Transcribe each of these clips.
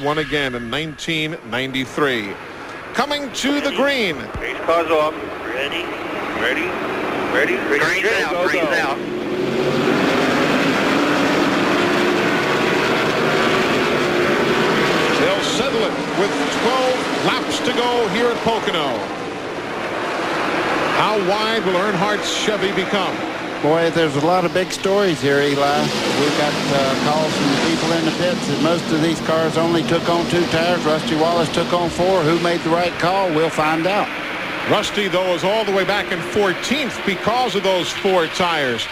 won again in 1993. Coming to the green. Race cars off. Ready. Green's out. They'll settle it with 12 laps to go here at Pocono. How wide will Earnhardt's Chevy become? Boy, there's a lot of big stories here, Eli. We've got calls from the people in the pits that most of these cars only took on 2 tires. Rusty Wallace took on 4. Who made the right call? We'll find out. Rusty, though, is all the way back in 14th because of those 4 tires.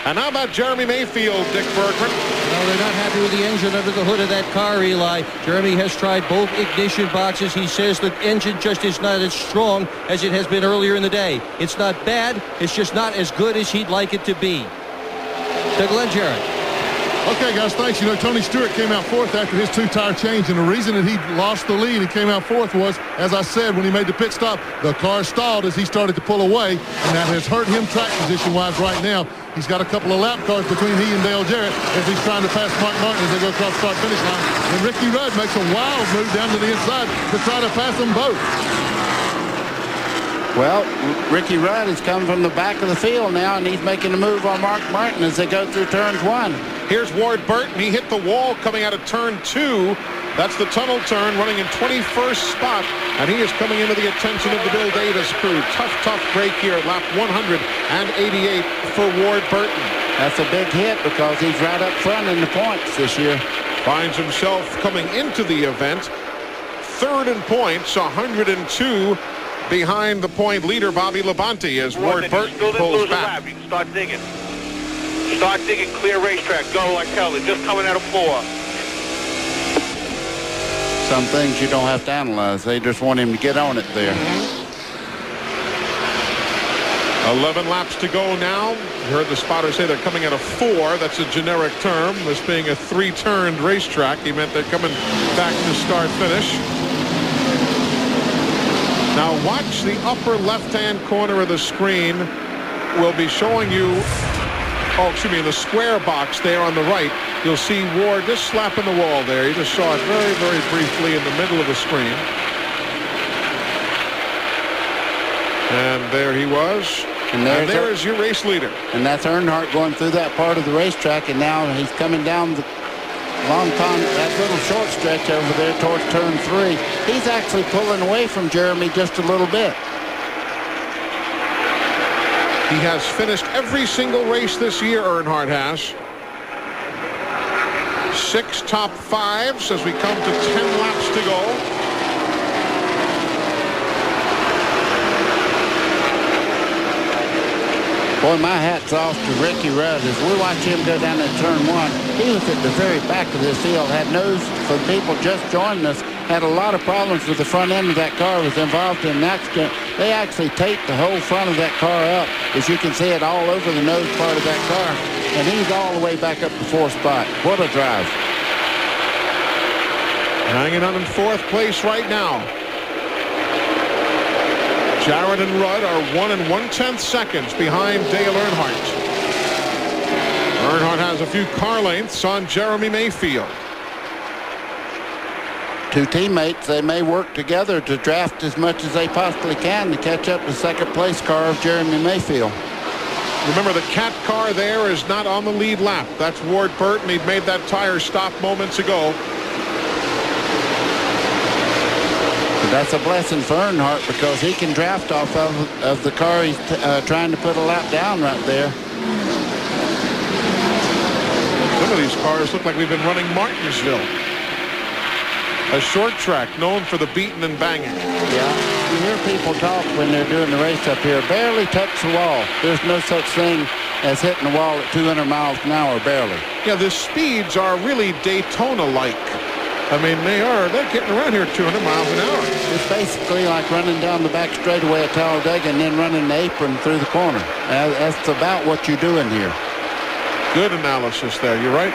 And how about Jeremy Mayfield, Dick Bergman? Well, they're not happy with the engine under the hood of that car, Eli. Jeremy has tried both ignition boxes. He says the engine just is not as strong as it has been earlier in the day. It's not bad. It's just not as good as he'd like it to be. To Glenn Jarrett. Okay, guys, thanks. You know, Tony Stewart came out 4th after his 2-tire change, and the reason that he lost the lead and came out 4th was, as I said, when he made the pit stop, the car stalled as he started to pull away, and that has hurt him track position-wise right now. He's got a couple of lap cars between he and Dale Jarrett as he's trying to pass Mark Martin as they go across the start-finish line. And Ricky Rudd makes a wild move down to the inside to try to pass them both. Well, Ricky Rudd is coming from the back of the field now, and he's making a move on Mark Martin as they go through turns 1. Here's Ward Burton. He hit the wall coming out of turn 2. That's the tunnel turn, running in 21st spot, and he is coming into the attention of the Bill Davis crew. Tough break here at lap 188 for Ward Burton. That's a big hit because he's right up front in the points this year. Finds himself coming into the event 3rd in points, 102 behind the point leader Bobby Labonte as Ward Burton pulls back. You can start digging. Start digging, clear racetrack. Go like hell. They're just coming out of 4. Some things you don't have to analyze. They just want him to get on it there. 11 laps to go now. You heard the spotter say they're coming out of 4. That's a generic term. This being a 3-turned racetrack, he meant they're coming back to start-finish. Now watch the upper left-hand corner of the screen. We'll be showing you, in the square box there on the right, you'll see Ward just slapping the wall there. You just saw it very, very briefly in the middle of the screen. And there he was. And there is your race leader. And that's Earnhardt going through that part of the racetrack, and now he's coming down the long pond, that little short stretch over there towards turn 3. He's actually pulling away from Jeremy just a little bit. He has finished every single race this year, Earnhardt has. 6 top 5s as we come to 10 laps to go. Boy, my hat's off to Ricky Rudd as we watch him go down at turn 1. He was at the very back of this field, had nose for the people just joining us, had a lot of problems with the front end of that car, was involved in an accident. They actually taped the whole front of that car up, as you can see it all over the nose part of that car, and he's all the way back up to 4th spot. What a drive. Hanging on in 4th place right now. Jarrett and Rudd are 1 1/10 seconds behind Dale Earnhardt. Earnhardt has a few car lengths on Jeremy Mayfield. 2 teammates, they may work together to draft as much as they possibly can to catch up the 2nd place car of Jeremy Mayfield. Remember, the cat car there is not on the lead lap. That's Ward Burton. He'd made that tire stop moments ago. That's a blessing for Earnhardt because he can draft off of the car he's trying to put a lap down right there. Some of these cars look like we've been running Martinsville. A short track known for the beating and banging. Yeah, you hear people talk when they're doing the race up here. Barely touch the wall. There's no such thing as hitting the wall at 200 miles an hour, barely. Yeah, the speeds are really Daytona-like. I mean, they're getting around here at 200 miles an hour. It's basically like running down the back straightaway at Talladega and then running the apron through the corner. That's about what you're doing here. Good analysis there. You're right.